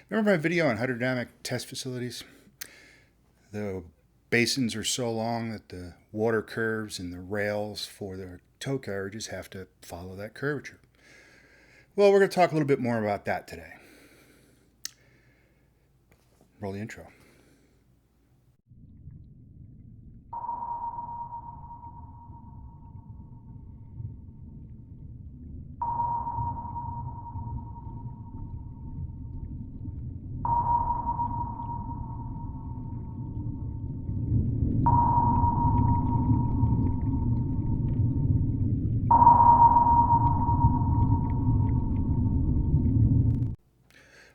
Remember my video on hydrodynamic test facilities? The basins are so long that the water curves and the rails for the tow carriages have to follow that curvature. Well, we're going to talk a little bit more about that today. Roll the intro.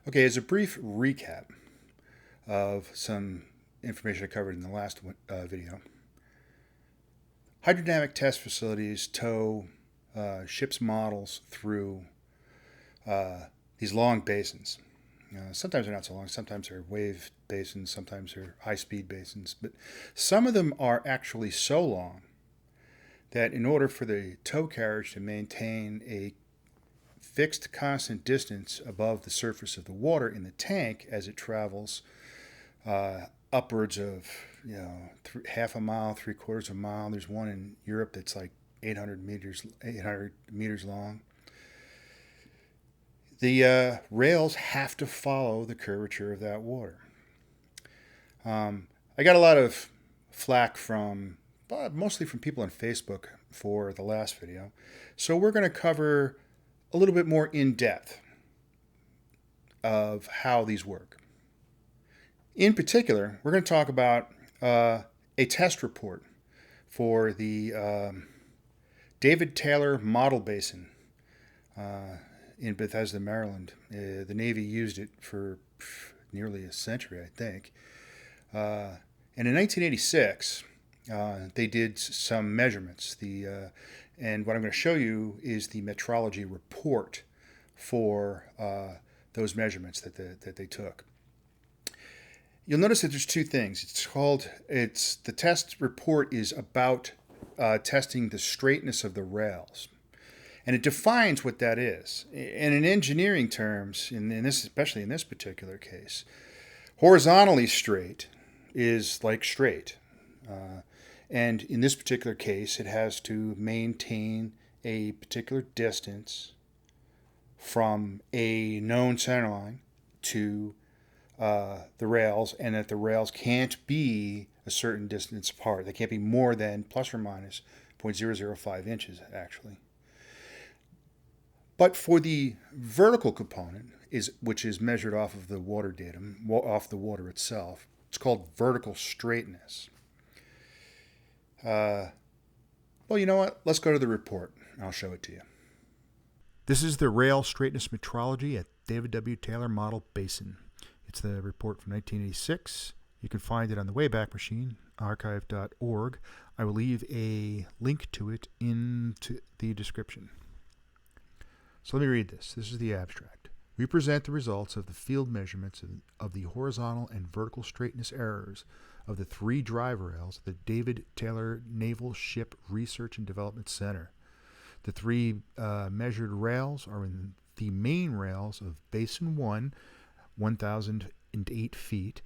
Okay, as a brief recap of some information I covered in the last video, hydrodynamic test facilities tow ships' models through these long basins. Sometimes they're not so long. Sometimes they're wave basins. Sometimes they're high-speed basins. But some of them are actually so long that in order for the tow carriage to maintain a fixed constant distance above the surface of the water in the tank as it travels upwards of half a mile, 3/4 of a mile. There's one in Europe that's like 800 meters long. The rails have to follow the curvature of that water. I got a lot of flack mostly from people on Facebook for the last video. So we're going to cover a little bit more in depth of how these work. In particular, we're going to talk about a test report for the David Taylor Model Basin in Bethesda, Maryland. The Navy used it for nearly a century, I think. And in 1986, they did some measurements. And what I'm going to show you is the metrology report for those measurements that they took. You'll notice that there's two things. The test report is about testing the straightness of the rails. And it defines what that is. And in engineering terms, especially in this particular case, horizontally straight is like straight. And in this particular case, it has to maintain a particular distance from a known centerline to the rails, and that the rails can't be a certain distance apart. They can't be more than plus or minus 0.005 inches, actually. But for the vertical component, which is measured off of the water datum, off the water itself, it's called vertical straightness. Well, you know what? Let's go to the report, and I'll show it to you. This is the rail straightness metrology at David W. Taylor Model Basin. It's the report from 1986. You can find it on the Wayback Machine, archive.org. I will leave a link to it into the description. So let me read this. This is the abstract. We present the results of the field measurements of the horizontal and vertical straightness errors of the 3 drive rails at the David Taylor Naval Ship Research and Development Center. The 3 measured rails are in the main rails of Basin 1, 1,008 feet,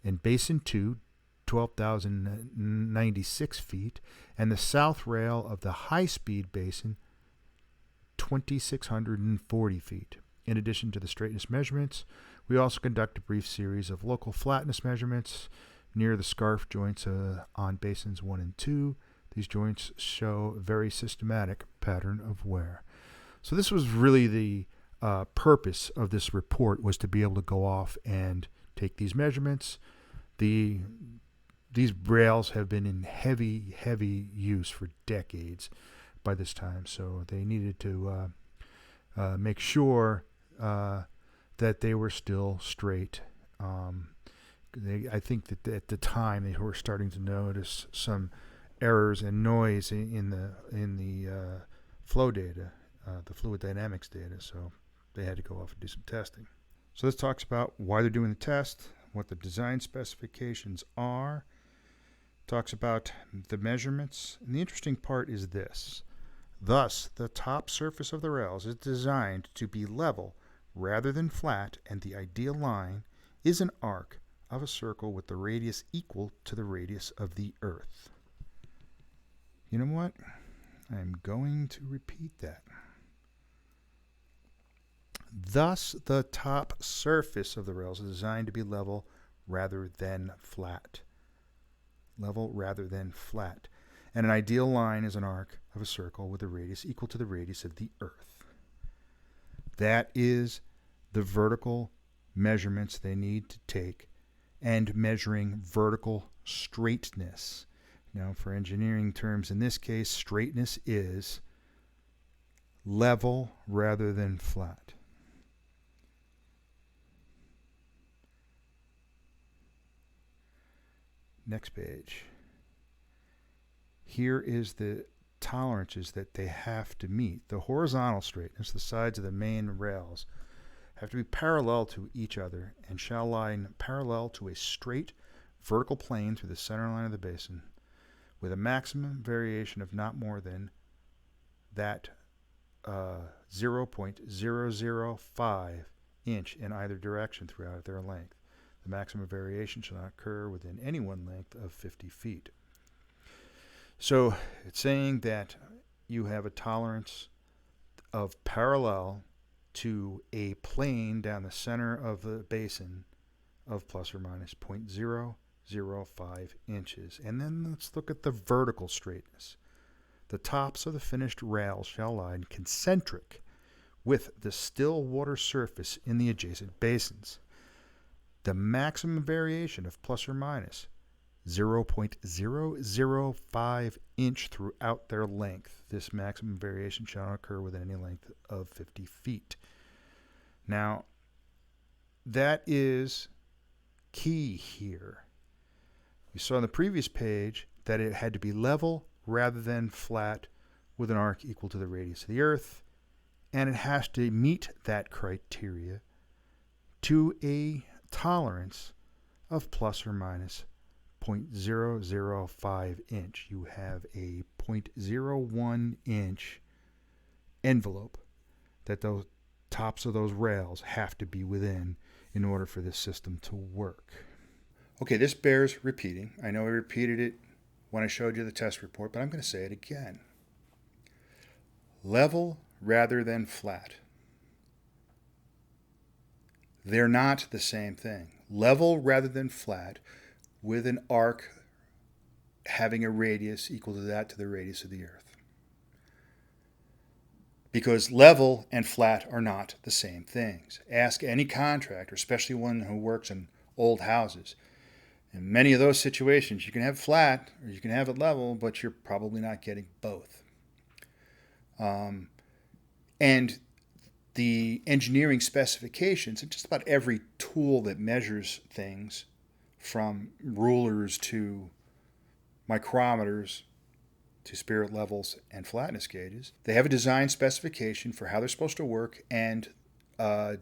and Basin 2, 12,096 feet, and the south rail of the high-speed basin, 2,640 feet. In addition to the straightness measurements, we also conduct a brief series of local flatness measurements near the scarf joints on basins 1 and 2. These joints show a very systematic pattern of wear. So this was really the purpose of this report, was to be able to go off and take these measurements. These rails have been in heavy use for decades by this time, so they needed to make sure that they were still straight. I think that at the time they were starting to notice some errors and noise in the flow data, the fluid dynamics data, so they had to go off and do some testing. So this talks about why they're doing the test, what the design specifications are, talks about the measurements, and the interesting part is this. Thus, the top surface of the rails is designed to be level rather than flat, and the ideal line is an arc of a circle with the radius equal to the radius of the Earth. You know what? I'm going to repeat that. Thus, the top surface of the rails is designed to be level rather than flat. Level rather than flat. And an ideal line is an arc of a circle with a radius equal to the radius of the Earth. That is the vertical measurements they need to take, and measuring vertical straightness. Now, for engineering terms, in this case, straightness is level rather than flat. Next page. Here is the tolerances that they have to meet. The horizontal straightness, the sides of the main rails, have to be parallel to each other and shall lie parallel to a straight vertical plane through the center line of the basin, with a maximum variation of not more than that 0.005 inch in either direction throughout their length. The maximum variation shall not occur within any one length of 50 feet. So it's saying that you have a tolerance of parallel to a plane down the center of the basin of plus or minus 0.005 inches. And then let's look at the vertical straightness. The tops of the finished rails shall lie concentric with the still water surface in the adjacent basins. The maximum variation of plus or minus 0.005 inch throughout their length. This maximum variation shall not occur within any length of 50 feet. Now, that is key here. We saw on the previous page that it had to be level rather than flat with an arc equal to the radius of the Earth, and it has to meet that criteria to a tolerance of plus or minus 0.005 inch. You have a 0.01 inch envelope that those tops of those rails have to be within in order for this system to work. Okay, this bears repeating. I know I repeated it when I showed you the test report, but I'm going to say it again. Level rather than flat. They're not the same thing. Level rather than flat with an arc having a radius equal to that to the radius of the Earth. Because level and flat are not the same things. Ask any contractor, especially one who works in old houses. In many of those situations, you can have flat or you can have it level, but you're probably not getting both. And the engineering specifications of just about every tool that measures things, from rulers to micrometers to spirit levels and flatness gauges, they have a design specification for how they're supposed to work and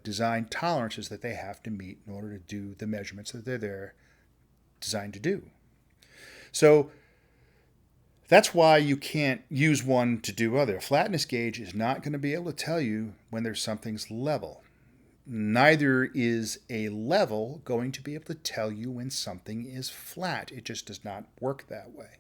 design tolerances that they have to meet in order to do the measurements that they're designed to do. So that's why you can't use one to do other. A flatness gauge is not going to be able to tell you when something's level. Neither is a level going to be able to tell you when something is flat. It just does not work that way.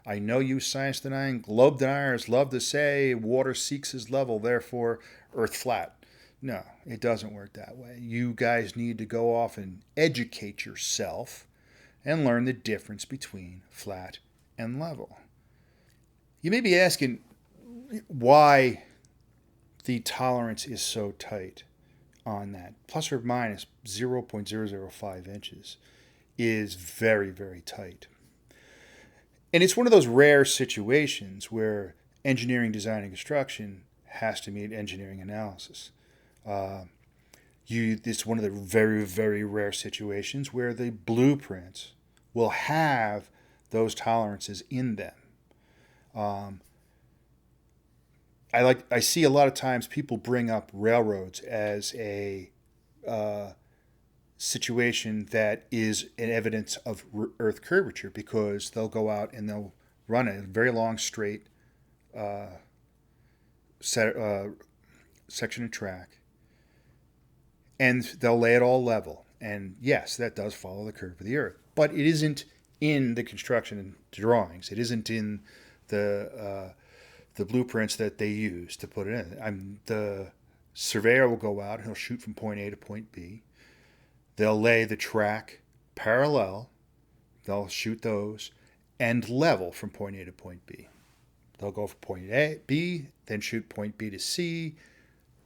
I know you science-denying globe deniers love to say water seeks its level, therefore Earth flat. No, it doesn't work that way. You guys need to go off and educate yourself and learn the difference between flat and level. You may be asking why the tolerance is so tight on that. Plus or minus 0.005 inches is very, very tight. And it's one of those rare situations where engineering, design, and construction has to meet engineering analysis. It's one of the very, very rare situations where the blueprints will have those tolerances in them. I see a lot of times people bring up railroads as a situation that is an evidence of Earth curvature, because they'll go out and they'll run a very long straight section of track, and they'll lay it all level. And yes, that does follow the curve of the earth, but it isn't in the construction drawings. It isn't in the blueprints that they use to put it in. The surveyor will go out and he'll shoot from point A to point B. They'll lay the track parallel. They'll shoot those and level from point A to point B. They'll go from point A, B, then shoot point B to C,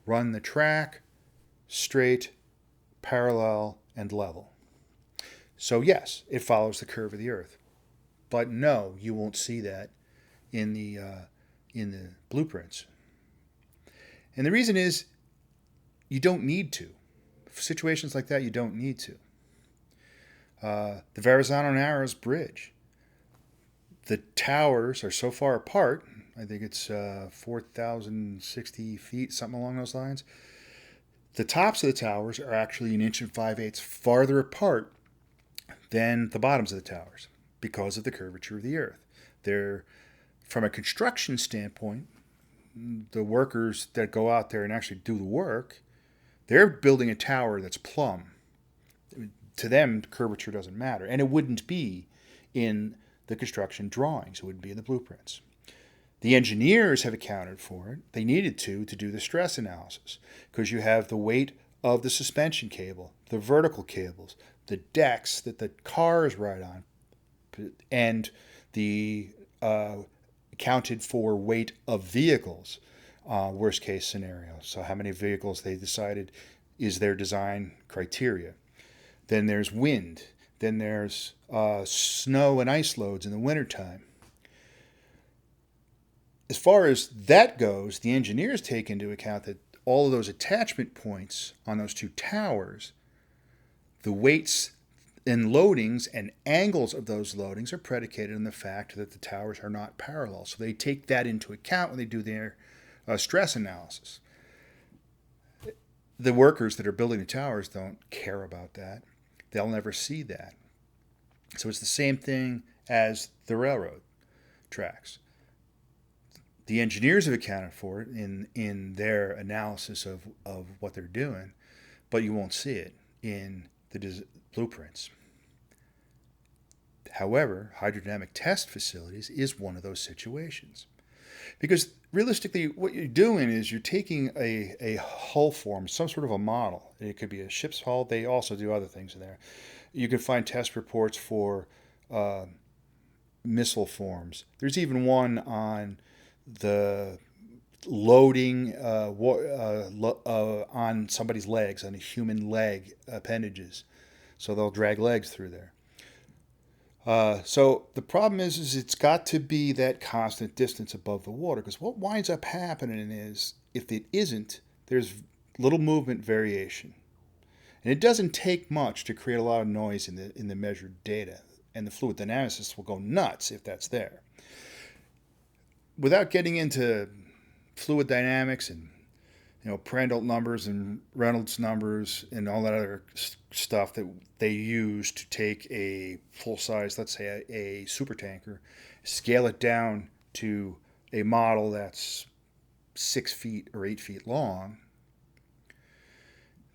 run the track straight, parallel, and level. So yes, it follows the curve of the earth. But no, you won't see that in the blueprints. And the reason is you don't need to. For situations like that, you don't need to. The Verrazano Narrows Bridge. The towers are so far apart, I think it's 4,060 feet, something along those lines. The tops of the towers are actually 1 5/8 inches farther apart than the bottoms of the towers because of the curvature of the earth. They're, from a construction standpoint, the workers that go out there and actually do the work, they're building a tower that's plumb. To them, curvature doesn't matter. And it wouldn't be in the construction drawings. It wouldn't be in the blueprints. The engineers have accounted for it. They needed to do the stress analysis because you have the weight of the suspension cable, the vertical cables, the decks that the cars ride on, and the accounted for weight of vehicles, worst case scenario. So how many vehicles they decided is their design criteria. Then there's wind. Then there's snow and ice loads in the wintertime. As far as that goes, the engineers take into account that all of those attachment points on those two towers, the weights and loadings and angles of those loadings are predicated on the fact that the towers are not parallel. So they take that into account when they do their stress analysis. The workers that are building the towers don't care about that. They'll never see that. So it's the same thing as the railroad tracks. The engineers have accounted for it in their analysis of what they're doing, but you won't see it in the blueprints. However, hydrodynamic test facilities is one of those situations. Because realistically, what you're doing is you're taking a hull form, some sort of a model. It could be a ship's hull. They also do other things in there. You can find test reports for missile forms. There's even one on the loading on somebody's legs, on a human leg appendages. So they'll drag legs through there. So the problem is it's got to be that constant distance above the water, because what winds up happening is if it isn't, there's little movement variation. And it doesn't take much to create a lot of noise in the measured data, and the fluid dynamicists will go nuts if that's there. Without getting into fluid dynamics and Prandtl numbers and Reynolds numbers and all that other stuff that they use to take a full size, let's say a super tanker, scale it down to a model that's 6 feet or 8 feet long,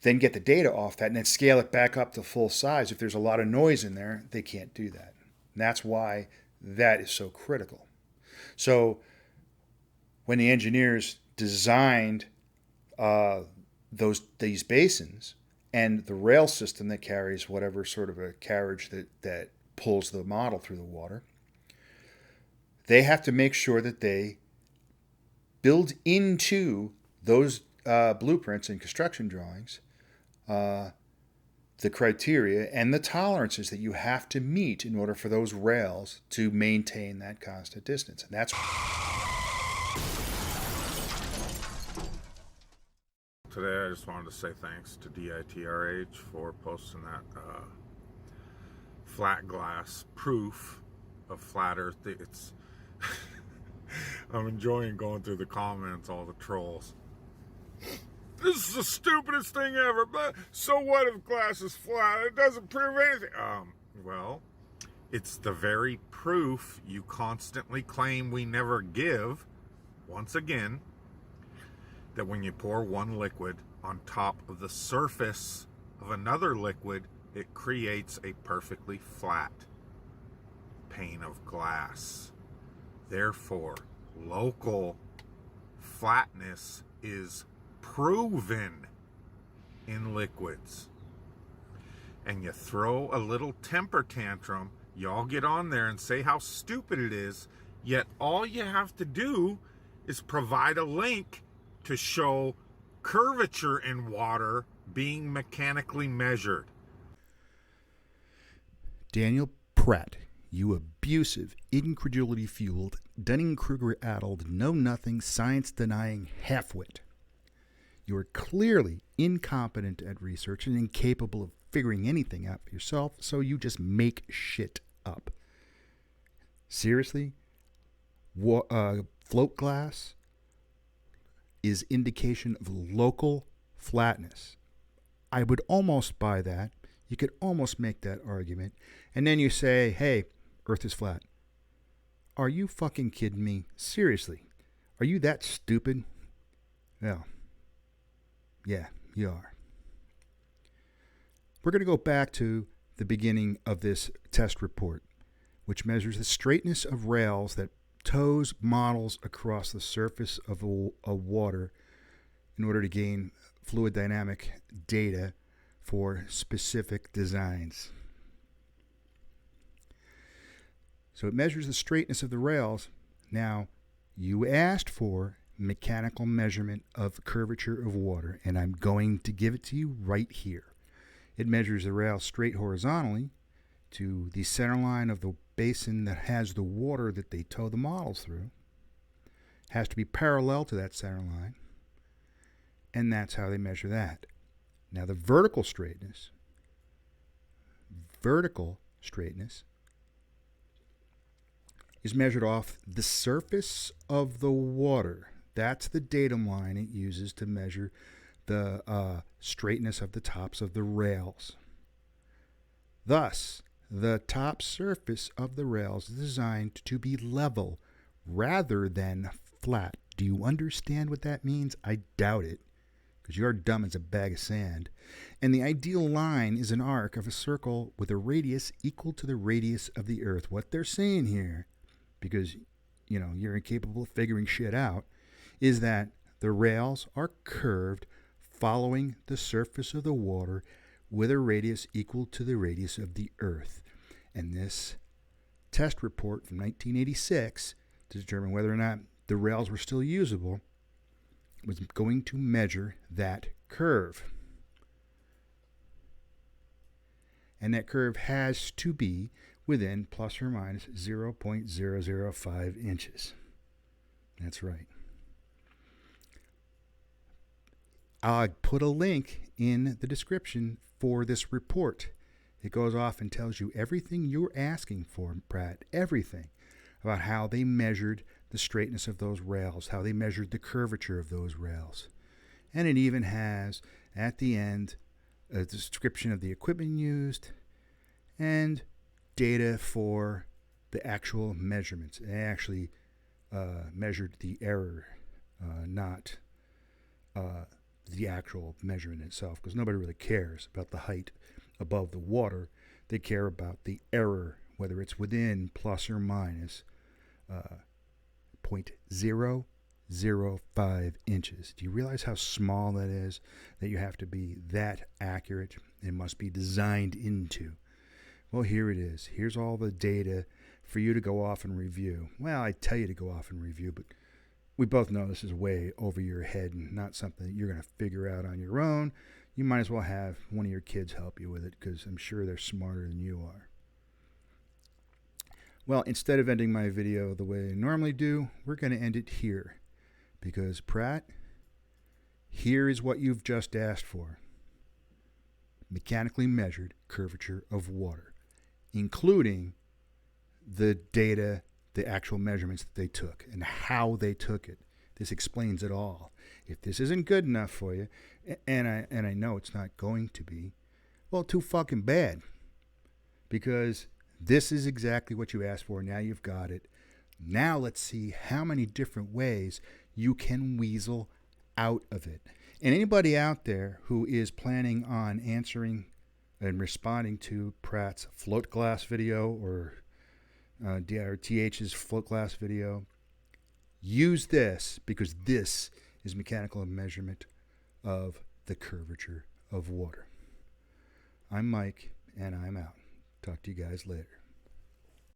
then get the data off that and then scale it back up to full size. If there's a lot of noise in there, they can't do that. And that's why that is so critical. So when the engineers designed these basins and the rail system that carries whatever sort of a carriage that pulls the model through the water, they have to make sure that they build into those blueprints and construction drawings the criteria and the tolerances that you have to meet in order for those rails to maintain that constant distance. And that's today I just wanted to say thanks to DITRH for posting that flat glass proof of flat earth. It's I'm enjoying going through the comments, all the trolls. This is the stupidest thing ever, but so what if glass is flat? It doesn't prove anything. Well, it's the very proof you constantly claim we never give, once again, that when you pour one liquid on top of the surface of another liquid, it creates a perfectly flat pane of glass. Therefore, local flatness is proven in liquids. And you throw a little temper tantrum, y'all get on there and say how stupid it is, yet all you have to do is provide a link to show curvature in water being mechanically measured. Daniel Pratt, you abusive, incredulity-fueled, Dunning-Kruger-addled, know-nothing, science-denying halfwit. You are clearly incompetent at research and incapable of figuring anything out for yourself, so you just make shit up. Seriously? Float glass is indication of local flatness. I would almost buy that. You could almost make that argument. And then you say, hey, Earth is flat. Are you fucking kidding me? Seriously? Are you that stupid? Well, yeah, you are. We're going to go back to the beginning of this test report, which measures the straightness of rails that tows models across the surface of a water in order to gain fluid dynamic data for specific designs. So it measures the straightness of the rails. Now, you asked for mechanical measurement of curvature of water, and I'm going to give it to you right here. It measures the rail straight horizontally to the center line of the basin that has the water that they tow the models through. It has to be parallel to that center line, and that's how they measure that. Now the vertical straightness is measured off the surface of the water. That's the datum line it uses to measure the straightness of the tops of the rails. Thus, the top surface of the rails is designed to be level rather than flat. Do you understand what that means? I doubt it, because you're dumb as a bag of sand. And the ideal line is an arc of a circle with a radius equal to the radius of the Earth. What they're saying here, because you're incapable of figuring shit out, is that the rails are curved following the surface of the water with a radius equal to the radius of the Earth. And this test report from 1986 to determine whether or not the rails were still usable was going to measure that curve. And that curve has to be within plus or minus 0.005 inches. That's right. I'll put a link in the description for this report. It goes off and tells you everything you're asking for, Pratt, everything about how they measured the straightness of those rails, how they measured the curvature of those rails. And it even has, at the end, a description of the equipment used and data for the actual measurements. They actually measured the error, not the actual measurement itself, because nobody really cares about the height above the water. They care about the error, whether it's within plus or minus 0.005 inches. Do you realize how small that is, that you have to be that accurate? It must be designed into. Well, here it is. Here's all the data for you to go off and review. Well, I tell you to go off and review, but we both know this is way over your head and not something that you're going to figure out on your own. You might as well have one of your kids help you with it, because I'm sure they're smarter than you are. Well, instead of ending my video the way I normally do, we're going to end it here. Because, Pratt, here is what you've just asked for. Mechanically measured curvature of water, including the data, the actual measurements that they took and how they took it. This explains it all. If this isn't good enough for you, and I know it's not going to be, well, too fucking bad. Because this is exactly what you asked for. Now you've got it. Now let's see how many different ways you can weasel out of it. And anybody out there who is planning on answering and responding to Pratt's float glass video or TH's float glass video, use this, because this is mechanical measurement of the curvature of water. I'm Mike, and I'm out. Talk to you guys later.